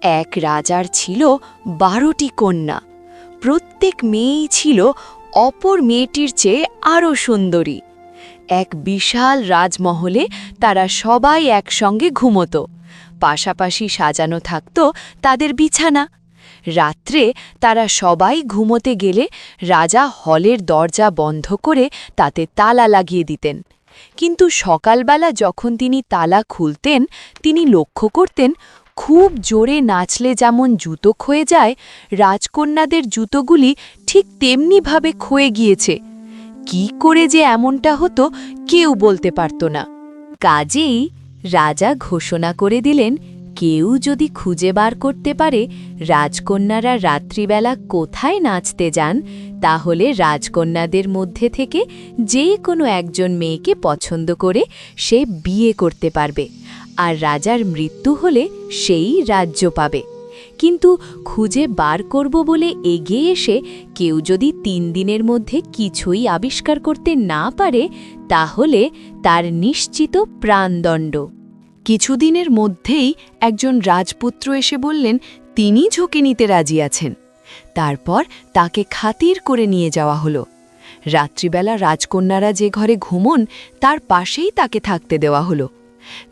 এক রাজার ছিল ১২টি কন্যা। প্রত্যেক মেয়েই ছিল অপর মেয়েটির চেয়ে আরও সুন্দরী। এক বিশাল রাজমহলে তারা সবাই একসঙ্গে ঘুমোত। পাশাপাশি সাজানো থাকত তাদের বিছানা। রাত্রে তারা সবাই ঘুমোতে গেলে রাজা হলের দরজা বন্ধ করে তাতে তালা লাগিয়ে দিতেন। কিন্তু সকালবেলা যখন তিনি তালা খুলতেন, তিনি লক্ষ্য করতেন খুব জোরে নাচলে যেমন জুতো ক্ষয়ে যায়, রাজকন্যাদের জুতোগুলি ঠিক তেমনিভাবে ক্ষয়ে গিয়েছে। কি করে যে এমনটা হতো কেউ বলতে পারত না। কাজেই রাজা ঘোষণা করে দিলেন, কেউ যদি খুঁজে বার করতে পারে রাজকন্যারা রাত্রিবেলা কোথায় নাচতে যান, তাহলে রাজকন্যাদের মধ্যে থেকে যে কোনো একজন মেয়েকে পছন্দ করে সে বিয়ে করতে পারবে, আর রাজার মৃত্যু হলে সেই রাজ্য পাবে। কিন্তু খুঁজে বার করব বলে এগিয়ে এসে কেউ যদি ৩ দিনের মধ্যে কিছুই আবিষ্কার করতে না পারে, তাহলে তার নিশ্চিত প্রাণদণ্ড। কিছুদিনের মধ্যেই একজন রাজপুত্র এসে বললেন তিনি ঝুঁকি নিতে রাজি আছেন। তারপর তাকে খাতির করে নিয়ে যাওয়া হলো। রাত্রিবেলা রাজকন্যারা যে ঘরে ঘুমন তার পাশেই তাকে থাকতে দেওয়া হলো।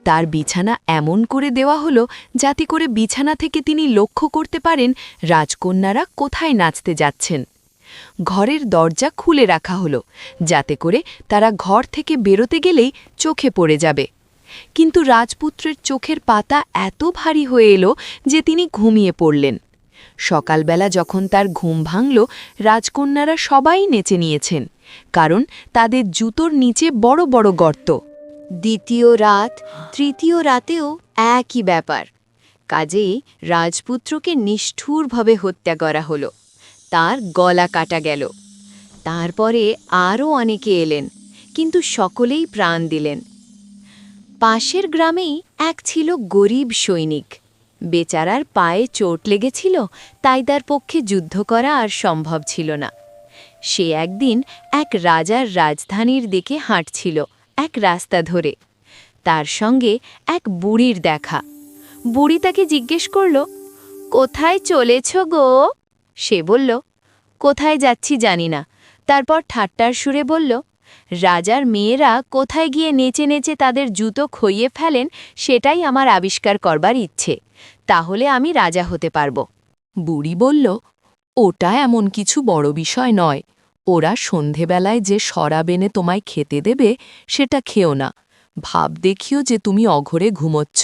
তার বিছানা এমন করে দেওয়া হলো যাতে করে বিছানা থেকে তিনি লক্ষ্য করতে পারেন রাজকন্যারা কোথায় নাচতে যাচ্ছেন। ঘরের দরজা খুলে রাখা হলো যাতে করে তারা ঘর থেকে বেরোতে গেলেই চোখে পড়ে যাবে। কিন্তু রাজপুত্রের চোখের পাতা এত ভারী হয়ে এলো যে তিনি ঘুমিয়ে পড়লেন। সকালবেলা যখন তার ঘুম ভাঙল, রাজকন্যারা সবাই নেচে নিয়েছেন, কারণ তাদের জুতোর নিচে বড় বড় গর্ত। দ্বিতীয় রাত, তৃতীয় রাতেও একই ব্যাপার। কাজেই রাজপুত্রকে নিষ্ঠুরভাবে হত্যা করা হলো। তার গলা কাটা গেল। তারপরে আরও অনেকে এলেন, কিন্তু সকলেই প্রাণ দিলেন। পাশের গ্রামেই এক ছিল গরিব সৈনিক। বেচারার পায়ে চোট লেগেছিল, তাই তার পক্ষে যুদ্ধ করা আর সম্ভব ছিল না। সে একদিন এক রাজার রাজধানীর দিকে হাঁটছিল এক রাস্তা ধরে। তার সঙ্গে এক বুড়ির দেখা। বুড়ি তাকে জিজ্ঞেস করল, কোথায় চলেছ গো? সে বলল, কোথায় যাচ্ছি জানি না। তারপর ঠাট্টার সুরে বলল, রাজার মেয়েরা কোথায় গিয়ে নেচে নেচে তাদের জুতো খইয়ে ফেলেন সেটাই আমার আবিষ্কার করবার ইচ্ছে, তাহলে আমি রাজা হতে পারব। বুড়ি বলল, ওটা এমন কিছু বড় বিষয় নয়। ওরা সন্ধেবেলায় যে শরাব এনে তোমায় খেতে দেবে সেটা খেও না। ভাব দেখিও যে তুমি অঘরে ঘুমোচ্ছ।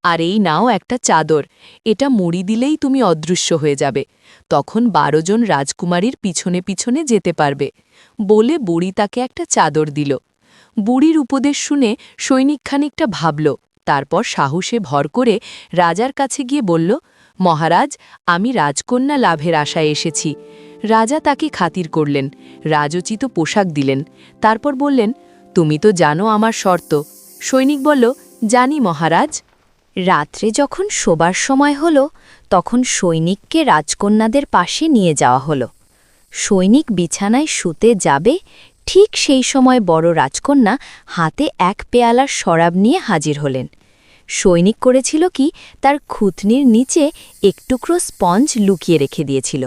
আর এই নাও একটা চাদর, এটা মুড়ি দিলেই তুমি অদৃশ্য হয়ে যাবে। তখন ১২ জন রাজকুমারীর পিছনে পিছনে যেতে পারবে। বলে বুড়ি তাকে একটা চাদর দিল। বুড়ির উপদেশ শুনে সৈনিক খানিকটা ভাবল, তারপর সাহসে ভর করে রাজার কাছে গিয়ে বলল, মহারাজ, আমি রাজকন্যা লাভের আশায় এসেছি। রাজা তাকে খাতির করলেন, রাজোচিত পোশাক দিলেন। তারপর বললেন, তুমি তো জানো আমার শর্ত। সৈনিক বলল, জানি মহারাজ। রাত্রে যখন শোবার সময় হলো, তখন সৈনিককে রাজকন্যাদের পাশে নিয়ে যাওয়া হলো। সৈনিক বিছানায় শুতে যাবে, ঠিক সেই সময় বড় রাজকন্যা হাতে এক পেয়ালার শরাব নিয়ে হাজির হলেন। সৈনিক করেছিল কি, তার খুঁতনির নিচে এক টুকরো স্পঞ্জ লুকিয়ে রেখে দিয়েছিল।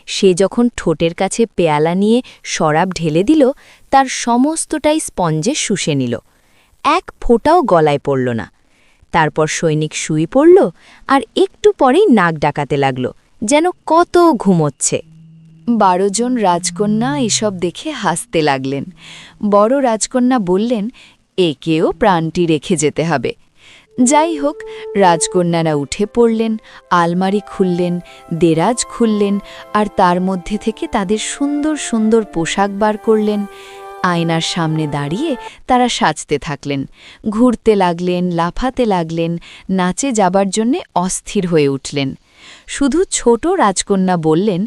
সে যখন ঠোঁটের কাছে পেয়ালা নিয়ে শরাব ঢেলে দিল, তার সমস্তটাই স্পঞ্জে শুষে নিল। এক ফোঁটাও গলায় পড়ল না। তারপর সৈনিক শুয়ে পড়ল, আর একটু পরেই নাক ডাকাতে লাগল, যেন কত ঘুমোচ্ছে। ১২ জন রাজকন্যা এসব দেখে হাসতে লাগলেন। বড় রাজকন্যা বললেন, একেও প্রাণটি রেখে যেতে হবে। যাই হোক, রাজকন্যারা উঠে পড়লেন, আলমারি খুললেন, দেরাজ খুললেন, আর তার মধ্যে থেকে তাদের সুন্দর সুন্দর পোশাক বার করলেন। আয়নার সামনে দাঁড়িয়ে তারা সাজতে থাকলেন, ঘুরতে লাগলেন, লাফাতে লাগলেন, নাচে যাবার জন্যে অস্থির হয়ে উঠলেন। শুধু ছোট রাজকন্যা বললেন,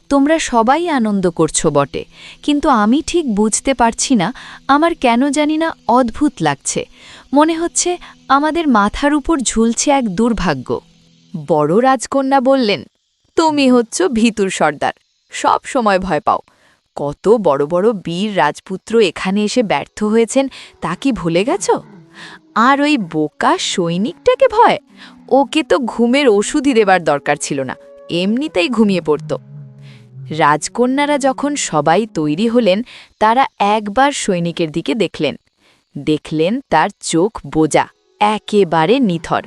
তোমরা সবাই আনন্দ করছো বটে, কিন্তু আমি ঠিক বুঝতে পারছি না, আমার কেন জানি না অদ্ভুত লাগছে। মনে হচ্ছে আমাদের মাথার উপর ঝুলছে এক দুর্ভাগ্য। বড় রাজকন্যা বললেন, তুমি হচ্ছ ভীতুর সর্দার, সব সময় ভয় পাও। কত বড় বড় বীর রাজপুত্র এখানে এসে ব্যর্থ হয়েছেন তা কি ভুলে গেছ? আর ওই বোকা সৈনিকটাকে ভয়? ওকে তো ঘুমের ওষুধই দেবার দরকার ছিল না, এমনিতেই ঘুমিয়ে পড়ত। রাজকন্যারা যখন সবাই তৈরি হলেন, তারা একবার সৈনিকের দিকে দেখলেন তার চোখ বোজা, একেবারে নিথর।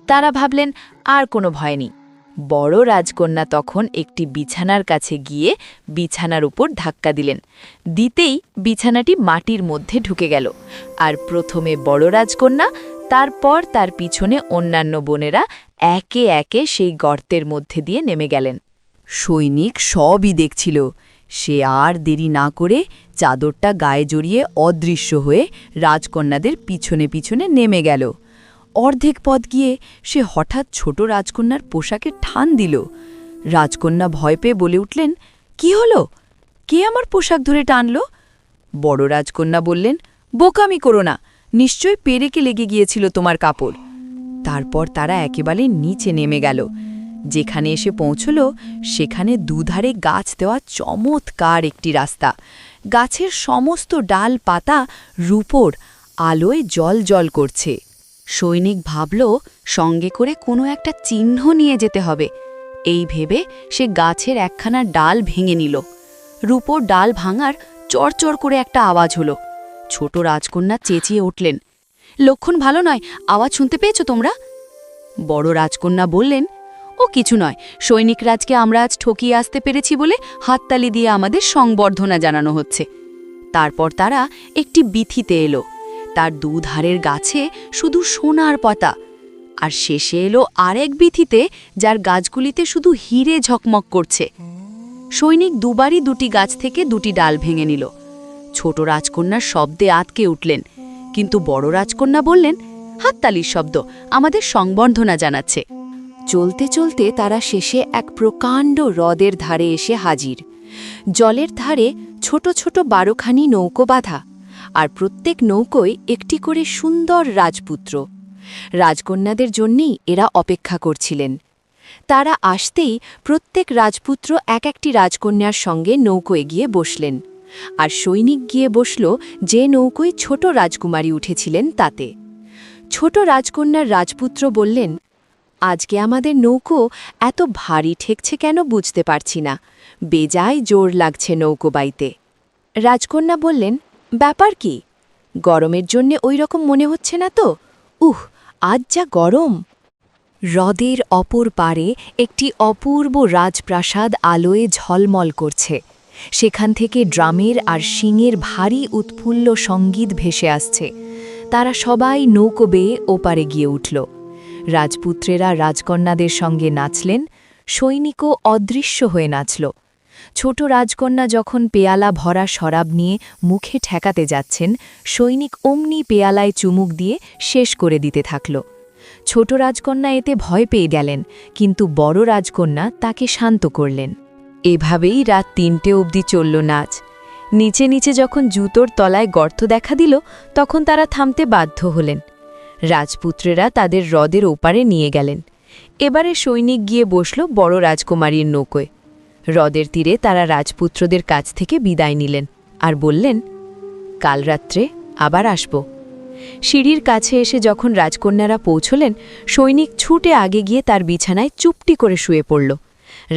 তারা ভাবলেন আর কোনো ভয় নেই। বড় রাজকন্যা তখন একটি বিছানার কাছে গিয়ে বিছানার উপর ধাক্কা দিতেই বিছানাটি মাটির মধ্যে ঢুকে গেল। আর প্রথমে বড় রাজকন্যা, তারপর তার পিছনে অন্যান্য বোনেরা একে একে সেই গর্তের মধ্যে দিয়ে নেমে গেলেন। সৈনিক সবই দেখছিল। সে আর দেরি না করে চাদরটা গায়ে জড়িয়ে অদৃশ্য হয়ে রাজকন্যাদের পিছনে পিছনে নেমে গেল। অর্ধেক পথ গিয়ে সে হঠাৎ ছোট রাজকন্যার পোশাকে ঠান দিল। রাজকন্যা ভয় পেয়ে বলে উঠলেন, কি হলো? কে আমার পোশাক ধরে টানল? বড় রাজকন্যা বললেন, বোকামি করো না, নিশ্চয়ই পেরেকে লেগে গিয়েছিল তোমার কাপড়। তারপর তারা একেবারে নিচে নেমে গেল। যেখানে এসে পৌঁছল সেখানে দুধারে গাছ দেওয়া চমৎকার একটি রাস্তা। গাছের সমস্ত ডাল পাতা রূপোর আলোয় জল করছে। সৈনিক ভাবল সঙ্গে করে কোনো একটা চিহ্ন নিয়ে যেতে হবে। এই ভেবে সে গাছের একখানা ডাল ভেঙে নিল। রূপোর ডাল ভাঙার চড়চড় করে একটা আওয়াজ হলো। ছোট রাজকন্যা চেঁচিয়ে উঠলেন, লক্ষণ ভালো নয়, আওয়াজ শুনতে পেয়েছ তোমরা? বড় রাজকন্যা বললেন, ও কিছু নয়, সৈনিকরাজকে আমরা আজ ঠকিয়ে আসতে পেরেছি বলে হাততালি দিয়ে আমাদের সংবর্ধনা জানানো হচ্ছে। তারপর তারা একটি বিথিতে এলো। তার দুধারের গাছে শুধু সোনার পাতা, আর শেষে এলো আরেক বিথিতে যার গাছগুলিতে শুধু হিরে ঝকমক করছে। সৈনিক দুবারই দুটি গাছ থেকে দুটি ডাল ভেঙে নিল। ছোট রাজকন্যার শব্দে আতকে উঠলেন, কিন্তু বড় রাজকন্যা বললেন, হাততালির শব্দ আমাদের সংবর্ধনা জানাচ্ছে। চলতে চলতে তারা শেষে এক প্রকাণ্ড হ্রদের ধারে এসে হাজির। জলের ধারে ছোট ছোট 12খানি নৌকো বাঁধা, আর প্রত্যেক নৌকোয় একটি করে সুন্দর রাজপুত্র। রাজকন্যাদের জন্যেই এরা অপেক্ষা করছিলেন। তারা আসতেই প্রত্যেক রাজপুত্র এক একটি রাজকন্যার সঙ্গে নৌকোয় গিয়ে বসলেন, আর সৈনিক গিয়ে বসল যে নৌকোয় ছোট রাজকুমারী উঠেছিলেন তাতে। ছোট রাজকন্যার রাজপুত্র বললেন, আজকে আমাদের নৌকো এত ভারী ঠেকছে কেন বুঝতে পারছি না, বেজায় জোর লাগছে নৌকো বাইতে। রাজকন্যা বললেন, ব্যাপার কি? গরমের জন্যে ওই রকম মনে হচ্ছে না তো? আজ যা গরম! হ্রদের অপর পারে একটি অপূর্ব রাজপ্রাসাদ আলোয় ঝলমল করছে। সেখান থেকে ড্রামের আর শিঙের ভারী উৎফুল্ল সঙ্গীত ভেসে আসছে। তারা সবাই নৌকো বেয়ে ওপারে গিয়ে উঠল। রাজপুত্রেরা রাজকন্যাদের সঙ্গে নাচলেন, সৈনিকও অদৃশ্য হয়ে নাচল। ছোট রাজকন্যা যখন পেয়ালা ভরা শরাব নিয়ে মুখে ঠেকাতে যাচ্ছেন, সৈনিক অমনি পেয়ালায় চুমুক দিয়ে শেষ করে দিতে থাকল। ছোট রাজকন্যা এতে ভয় পেয়ে গেলেন, কিন্তু বড় রাজকন্যা তাকে শান্ত করলেন। এভাবেই রাত 3টে অবধি চলল নাচ। নিচে নিচে যখন জুতোর তলায় গর্ত দেখা দিল, তখন তারা থামতে বাধ্য হলেন। রাজপুত্রেরা তাদের হ্রদের ওপারে নিয়ে গেলেন। এবারে সৈনিক গিয়ে বসল বড় রাজকুমারীর নৌকোয়। হ্রদের তীরে তারা রাজপুত্রদের কাছ থেকে বিদায় নিলেন আর বললেন, কাল রাত্রে আবার আসব। সিঁড়ির কাছে এসে যখন রাজকন্যারা পৌঁছলেন, সৈনিক ছুটে আগে গিয়ে তার বিছানায় চুপটি করে শুয়ে পড়ল।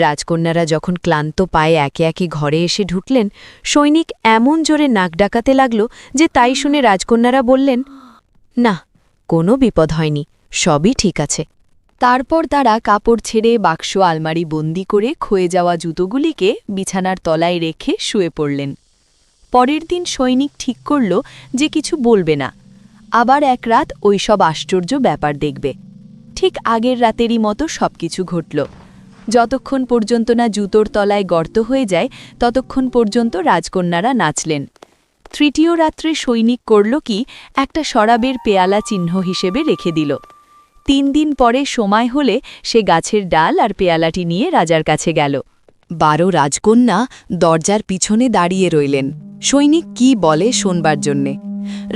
রাজকন্যারা যখন ক্লান্ত পায়ে একে একে ঘরে এসে ঢুকলেন, সৈনিক এমন জোরে নাক ডাকাতে লাগল যে তাই শুনে রাজকন্যারা বললেন, না, কোনো বিপদ হয়নি, সবই ঠিক আছে। তারপর তারা কাপড় ছেড়ে বাক্স আলমারি বন্দি করে ক্ষয়ে যাওয়া জুতোগুলিকে বিছানার তলায় রেখে শুয়ে পড়লেন। পরের দিন সৈনিক ঠিক করল যে কিছু বলবে না, আবার এক রাত ওইসব আশ্চর্য ব্যাপার দেখবে। ঠিক আগের রাতেরই মতো সবকিছু ঘটল। যতক্ষণ পর্যন্ত না জুতোর তলায় গর্ত হয়ে যায়, ততক্ষণ পর্যন্ত রাজকন্যারা নাচলেন। তৃতীয় রাত্রে সৈনিক করল কি, একটা শরাবের পেয়ালা চিহ্ন হিসেবে রেখে দিল। 3 দিন পরে সময় হলে সে গাছের ডাল আর পেয়ালাটি নিয়ে রাজার কাছে গেল। 12 রাজকন্যা দরজার পিছনে দাঁড়িয়ে রইলেন, সৈনিক কি বলে শোনবার জন্যে।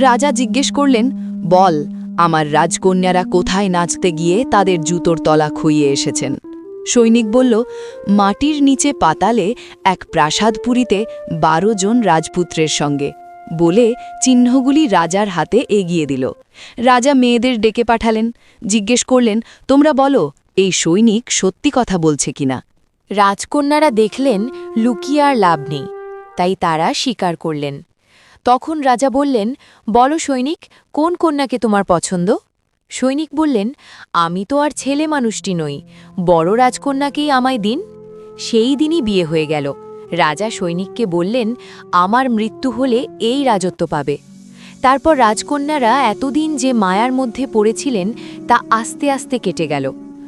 রাজা জিজ্ঞেস করলেন, বল, আমার রাজকন্যারা কোথায় নাচতে গিয়ে তাদের জুতোর তলা খুইয়ে এসেছেন? সৈনিক বলল, মাটির নিচে পাতালে এক প্রাসাদপুরীতে 12 জন রাজপুত্রের সঙ্গে। বলে চিহ্নগুলি রাজার হাতে এগিয়ে দিল। রাজা মেয়েদের ডেকে পাঠালেন, জিজ্ঞেস করলেন, তোমরা বলো এই সৈনিক সত্যি কথা বলছে কিনা। রাজকন্যারা দেখলেন লুকিয়ে আর লাভ নেই, তাই তারা স্বীকার করলেন। তখন রাজা বললেন, বলো সৈনিক, কোন কন্যাকে তোমার পছন্দ? সৈনিক বললেন, আমি তো আর ছেলে মানুষটি নই, বড় রাজকন্যাকেই আমায় দিন। সেই দিনই বিয়ে হয়ে গেল। রাজা সৈনিককে বললেন, আমার মৃত্যু হলে এই রাজত্ব পাবে। তারপর রাজকন্যারা এতদিন যে মায়ার মধ্যে পড়েছিলেন তা আস্তে আস্তে কেটে গেল।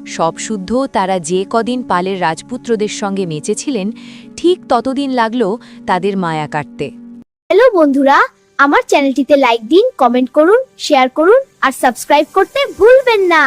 সব শুদ্ধ তারা যে কদিন পালের রাজপুত্রদের সঙ্গে মেচেছিলেন, ঠিক ততদিন লাগল তাদের মায়া কাটতে। হ্যালো বন্ধুরা, আমার চ্যানেলটিতে লাইক দিন, কমেন্ট করুন, শেয়ার করুন আর সাবস্ক্রাইব করতে ভুলবেন না।